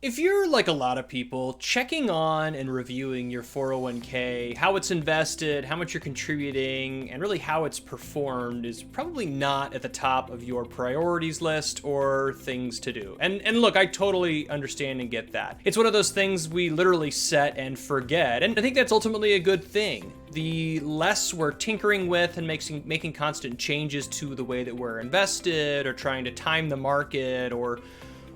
If you're like a lot of people, checking on and reviewing your 401k, how it's invested, how much you're contributing, and really how it's performed is probably not at the top of your priorities list or things to do. And look, I totally understand and get that. It's one of those things we literally set and forget, and I think that's ultimately a good thing. The less we're tinkering with and making constant changes to the way that we're invested or trying to time the market or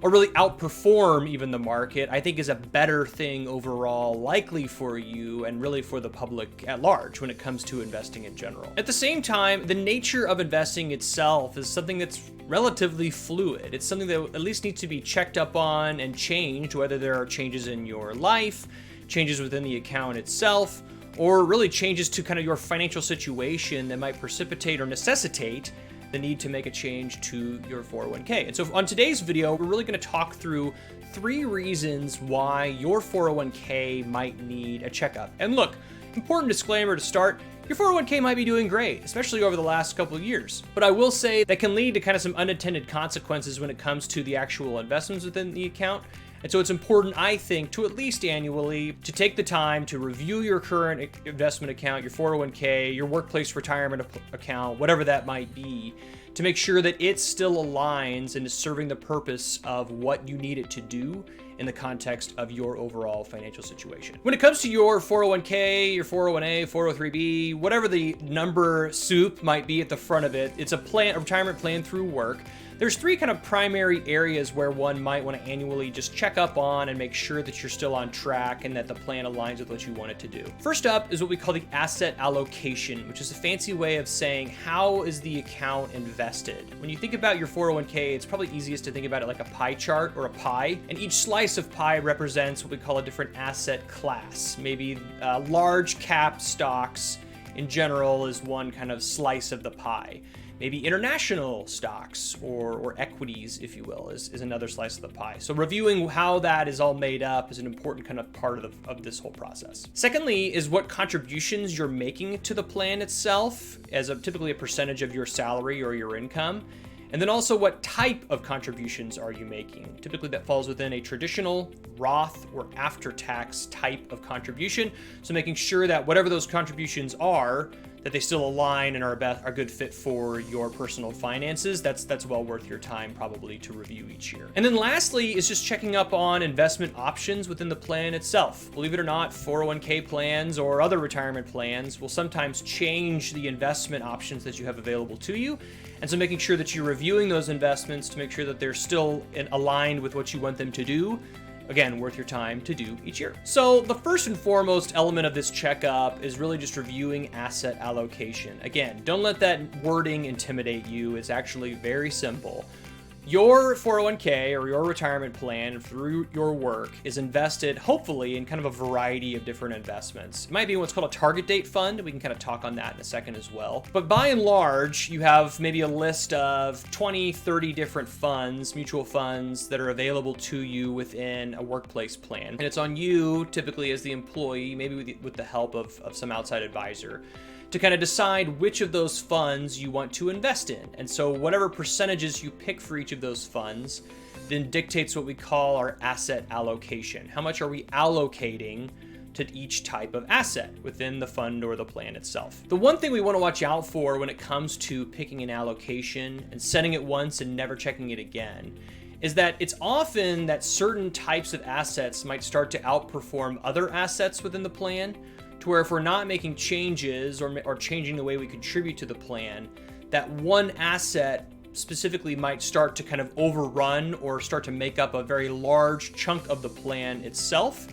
really outperform even the market, I think is a better thing overall, likely for you and really for the public at large when it comes to investing in general. At the same time, the nature of investing itself is something that's relatively fluid. It's something that at least needs to be checked up on and changed, whether there are changes in your life, changes within the account itself, or really changes to kind of your financial situation that might precipitate or necessitate the need to make a change to your 401k. And so on today's video, we're really going to talk through 3 reasons why your 401k might need a checkup. And look, important disclaimer to start, your 401k might be doing great, especially over the last couple of years. But I will say that can lead to kind of some unintended consequences when it comes to the actual investments within the account. And so it's important, I think, to at least annually to take the time to review your current investment account, your 401k, your workplace retirement account, whatever that might be, to make sure that it still aligns and is serving the purpose of what you need it to do in the context of your overall financial situation. When it comes to your 401k, your 401a, 403b, whatever the number soup might be at the front of it, it's a retirement plan through work. There's 3 kind of primary areas where one might want to annually just check up on and make sure that you're still on track and that the plan aligns with what you want it to do. First up is what we call the asset allocation, which is a fancy way of saying how is the account invested. When you think about your 401k, it's probably easiest to think about it like a pie chart or a pie, and each slice of pie represents what we call a different asset class. Maybe large cap stocks in general is one kind of slice of the pie. Maybe international stocks or equities, if you will, is another slice of the pie. So reviewing how that is all made up is an important kind of part of this whole process. Secondly is what contributions you're making to the plan itself as typically a percentage of your salary or your income. And then also what type of contributions are you making? Typically that falls within a traditional Roth or after-tax type of contribution. So making sure that whatever those contributions are, that they still align and are a good fit for your personal finances. That's well worth your time probably to review each year. And then lastly is just checking up on investment options within the plan itself. Believe it or not, 401k plans or other retirement plans will sometimes change the investment options that you have available to you. And so making sure that you're reviewing those investments to make sure that they're still aligned with what you want them to do. Again, worth your time to do each year. So the first and foremost element of this checkup is really just reviewing asset allocation. Again, don't let that wording intimidate you. It's actually very simple. Your 401k or your retirement plan through your work is invested hopefully in kind of a variety of different investments. It might be what's called a target date fund. We can kind of talk on that in a second as well. But by and large, you have maybe a list of 20, 30 different funds, mutual funds that are available to you within a workplace plan. And it's on you, typically as the employee, maybe with the help of some outside advisor, to kind of decide which of those funds you want to invest in. And so whatever percentages you pick for each of those funds then dictates what we call our asset allocation. How much are we allocating to each type of asset within the fund or the plan itself? The one thing we want to watch out for when it comes to picking an allocation and setting it once and never checking it again is that it's often that certain types of assets might start to outperform other assets within the plan, to where if we're not making changes or changing the way we contribute to the plan, that one asset specifically might start to kind of overrun or start to make up a very large chunk of the plan itself.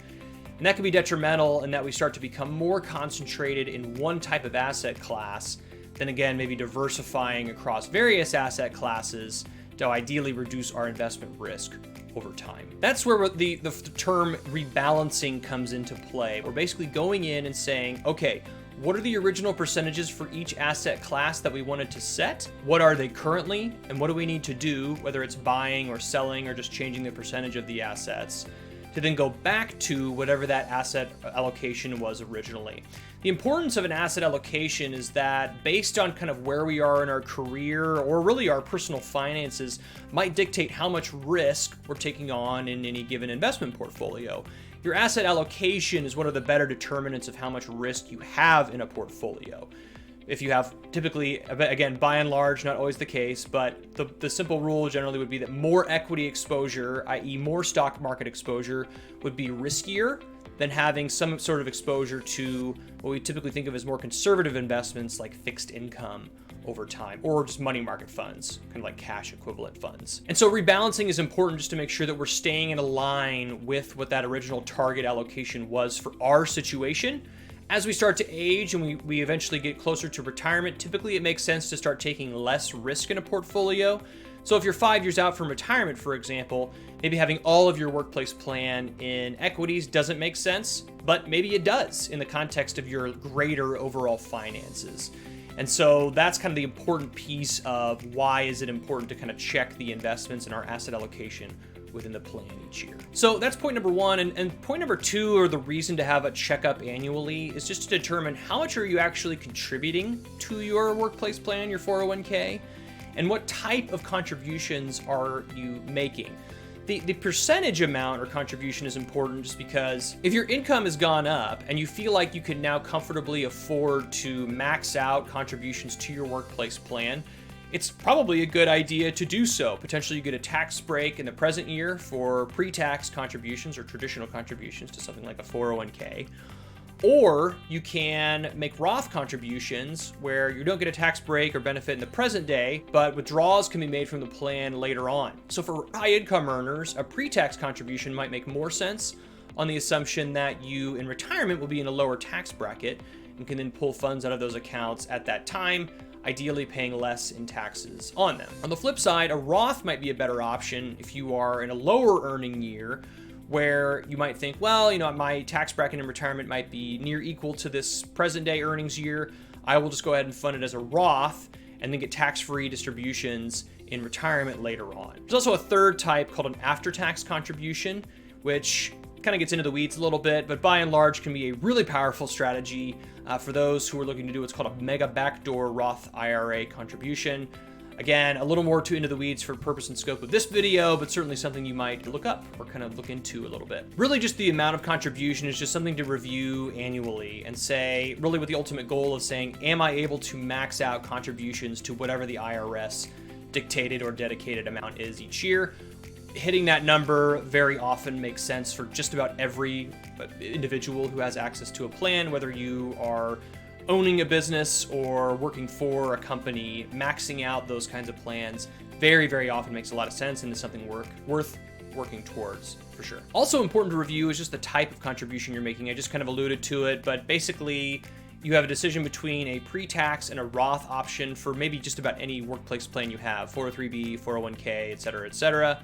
And that can be detrimental in that we start to become more concentrated in one type of asset class than, again, maybe diversifying across various asset classes to ideally reduce our investment risk over time. That's where the term rebalancing comes into play. We're basically going in and saying, okay, what are the original percentages for each asset class that we wanted to set? What are they currently? And what do we need to do, whether it's buying or selling or just changing the percentage of the assets, to then go back to whatever that asset allocation was originally. The importance of an asset allocation is that based on kind of where we are in our career or really our personal finances might dictate how much risk we're taking on in any given investment portfolio. Your asset allocation is one of the better determinants of how much risk you have in a portfolio. If you have typically, again, by and large, not always the case, but the simple rule generally would be that more equity exposure, i.e. more stock market exposure, would be riskier than having some sort of exposure to what we typically think of as more conservative investments like fixed income over time, or just money market funds, kind of like cash equivalent funds. And so rebalancing is important just to make sure that we're staying in a line with what that original target allocation was for our situation. As we start to age and we eventually get closer to retirement, typically it makes sense to start taking less risk in a portfolio. So if you're 5 years out from retirement, for example, maybe having all of your workplace plan in equities doesn't make sense, but maybe it does in the context of your greater overall finances. And so that's kind of the important piece of why is it important to kind of check the investments in our asset allocation within the plan each year. So that's point number one. And point number two, or the reason to have a checkup annually, is just to determine how much are you actually contributing to your workplace plan, your 401k, and what type of contributions are you making. The percentage amount or contribution is important just because if your income has gone up and you feel like you can now comfortably afford to max out contributions to your workplace plan, it's probably a good idea to do so. Potentially you get a tax break in the present year for pre-tax contributions or traditional contributions to something like a 401k. Or you can make Roth contributions where you don't get a tax break or benefit in the present day, but withdrawals can be made from the plan later on. So for high income earners, a pre-tax contribution might make more sense on the assumption that you in retirement will be in a lower tax bracket and can then pull funds out of those accounts at that time, ideally paying less in taxes on them. On the flip side, a Roth might be a better option if you are in a lower earning year where you might think, well, my tax bracket in retirement might be near equal to this present day earnings year. I will just go ahead and fund it as a Roth and then get tax-free distributions in retirement later on. There's also a third type called an after-tax contribution, which kind of gets into the weeds a little bit, but by and large can be a really powerful strategy for those who are looking to do what's called a mega backdoor Roth IRA contribution. Again, a little more too into the weeds for purpose and scope of this video, but certainly something you might look up or kind of look into a little bit. Really just the amount of contribution is just something to review annually and say, really with the ultimate goal of saying, am I able to max out contributions to whatever the IRS dictated or dedicated amount is each year? Hitting that number very often makes sense for just about every individual who has access to a plan, whether you are owning a business or working for a company. Maxing out those kinds of plans very, very often makes a lot of sense and is something worth working towards for sure. Also important to review is just the type of contribution you're making. I just kind of alluded to it, but basically you have a decision between a pre-tax and a Roth option for maybe just about any workplace plan you have, 403b, 401k, et cetera.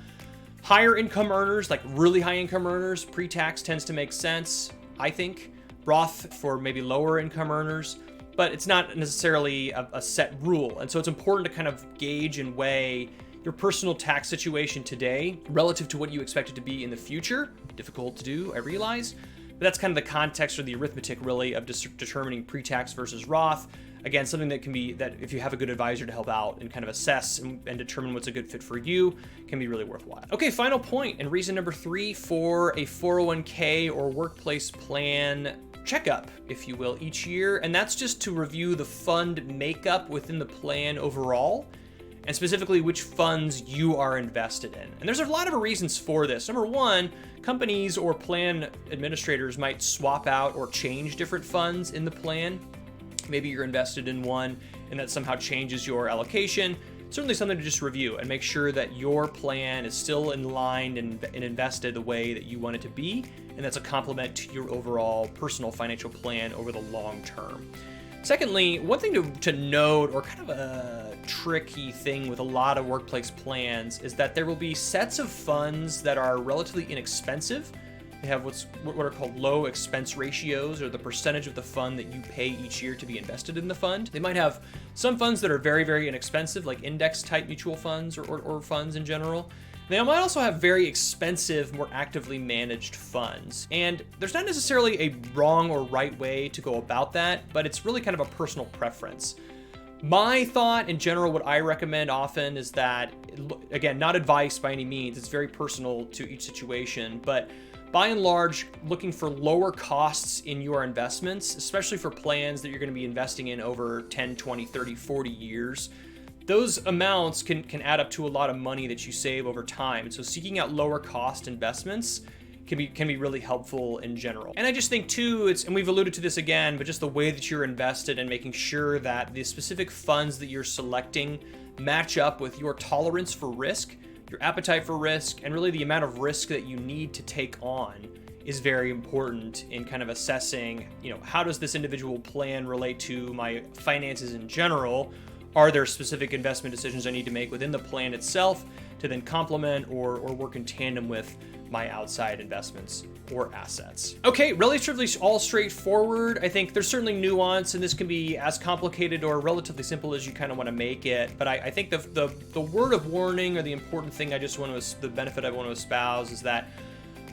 Higher income earners, like really high income earners, pre-tax tends to make sense, I think. Roth for maybe lower income earners, but it's not necessarily a set rule. And so it's important to kind of gauge and weigh your personal tax situation today relative to what you expect it to be in the future. Difficult to do, I realize, but that's kind of the context or the arithmetic really of determining pre-tax versus Roth. Again, something that can be, that if you have a good advisor to help out and kind of assess and determine what's a good fit for you, can be really worthwhile. Okay, final point and reason number 3 for a 401k or workplace plan checkup, if you will, each year. And that's just to review the fund makeup within the plan overall, and specifically which funds you are invested in. And there's a lot of reasons for this. Number one, companies or plan administrators might swap out or change different funds in the plan. Maybe you're invested in one and that somehow changes your allocation. Certainly something to just review and make sure that your plan is still in line and invested the way that you want it to be, and that's a complement to your overall personal financial plan over the long term. Secondly, one thing to note, or kind of a tricky thing with a lot of workplace plans, is that there will be sets of funds that are relatively inexpensive. They have what are called low expense ratios, or the percentage of the fund that you pay each year to be invested in the fund. They might have some funds that are very, very inexpensive, like index type mutual funds or funds in general. They might also have very expensive, more actively managed funds. And there's not necessarily a wrong or right way to go about that, but it's really kind of a personal preference. My thought in general, what I recommend often is that, again, not advice by any means, it's very personal to each situation, but by and large, looking for lower costs in your investments, especially for plans that you're going to be investing in over 10, 20, 30, 40 years. Those amounts can add up to a lot of money that you save over time. And so seeking out lower cost investments can be really helpful in general. And I just think too, and we've alluded to this again, but just the way that you're invested and making sure that the specific funds that you're selecting match up with your tolerance for risk, your appetite for risk, and really the amount of risk that you need to take on is very important in kind of assessing, how does this individual plan relate to my finances in general? Are there specific investment decisions I need to make within the plan itself to then complement or work in tandem with my outside investments or assets? Okay, relatively all straightforward. I think there's certainly nuance, and this can be as complicated or relatively simple as you kind of want to make it. But I think the word of warning, or the important thing the benefit I want to espouse, is that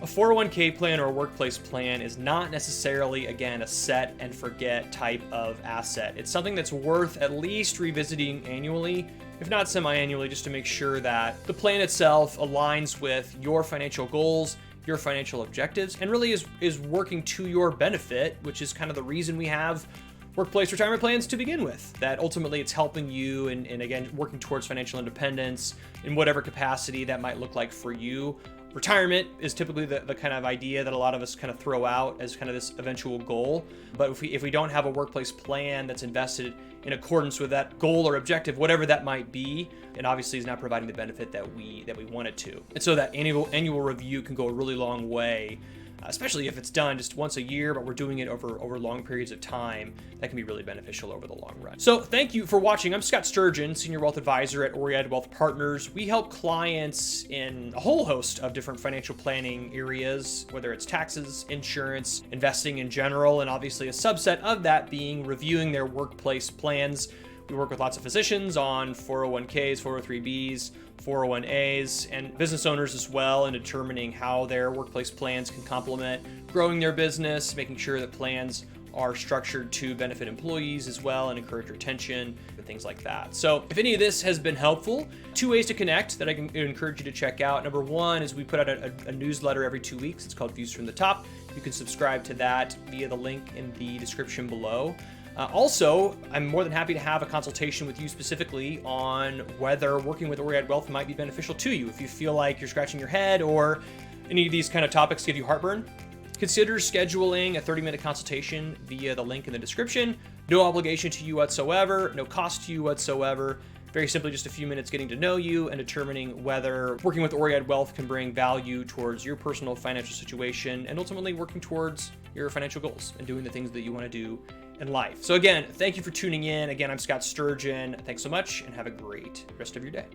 a 401k plan or a workplace plan is not necessarily, again, a set and forget type of asset. It's something that's worth at least revisiting annually, if not semi-annually, just to make sure that the plan itself aligns with your financial goals, your financial objectives, and really is working to your benefit, which is kind of the reason we have workplace retirement plans to begin with. That ultimately it's helping you and again, working towards financial independence in whatever capacity that might look like for you. Retirement is typically the kind of idea that a lot of us kind of throw out as kind of this eventual goal. But if we don't have a workplace plan that's invested in accordance with that goal or objective, whatever that might be, it obviously is not providing the benefit that we want it to. And so that annual review can go a really long way, especially if it's done just once a year, but we're doing it over long periods of time. That can be really beneficial over the long run. So thank you for watching. I'm Scott Sturgeon, Senior Wealth Advisor at Oriad Wealth Partners. We help clients in a whole host of different financial planning areas, whether it's taxes, insurance, investing in general, and obviously a subset of that being reviewing their workplace plans. We work with lots of physicians on 401ks, 403bs, 401as, and business owners as well in determining how their workplace plans can complement growing their business, making sure that plans are structured to benefit employees as well and encourage retention and things like that. So if any of this has been helpful, 2 ways to connect that I can encourage you to check out. Number one is we put out a newsletter every 2 weeks. It's called Views from the Top. You can subscribe to that via the link in the description below. Also, I'm more than happy to have a consultation with you specifically on whether working with Oriad Wealth might be beneficial to you. If you feel like you're scratching your head or any of these kind of topics give you heartburn, consider scheduling a 30-minute consultation via the link in the description. No obligation to you whatsoever, no cost to you whatsoever. Very simply just a few minutes getting to know you and determining whether working with Oriad Wealth can bring value towards your personal financial situation and ultimately working towards your financial goals and doing the things that you want to do in life. So again, thank you for tuning in. Again, I'm Scott Sturgeon. Thanks so much and have a great rest of your day.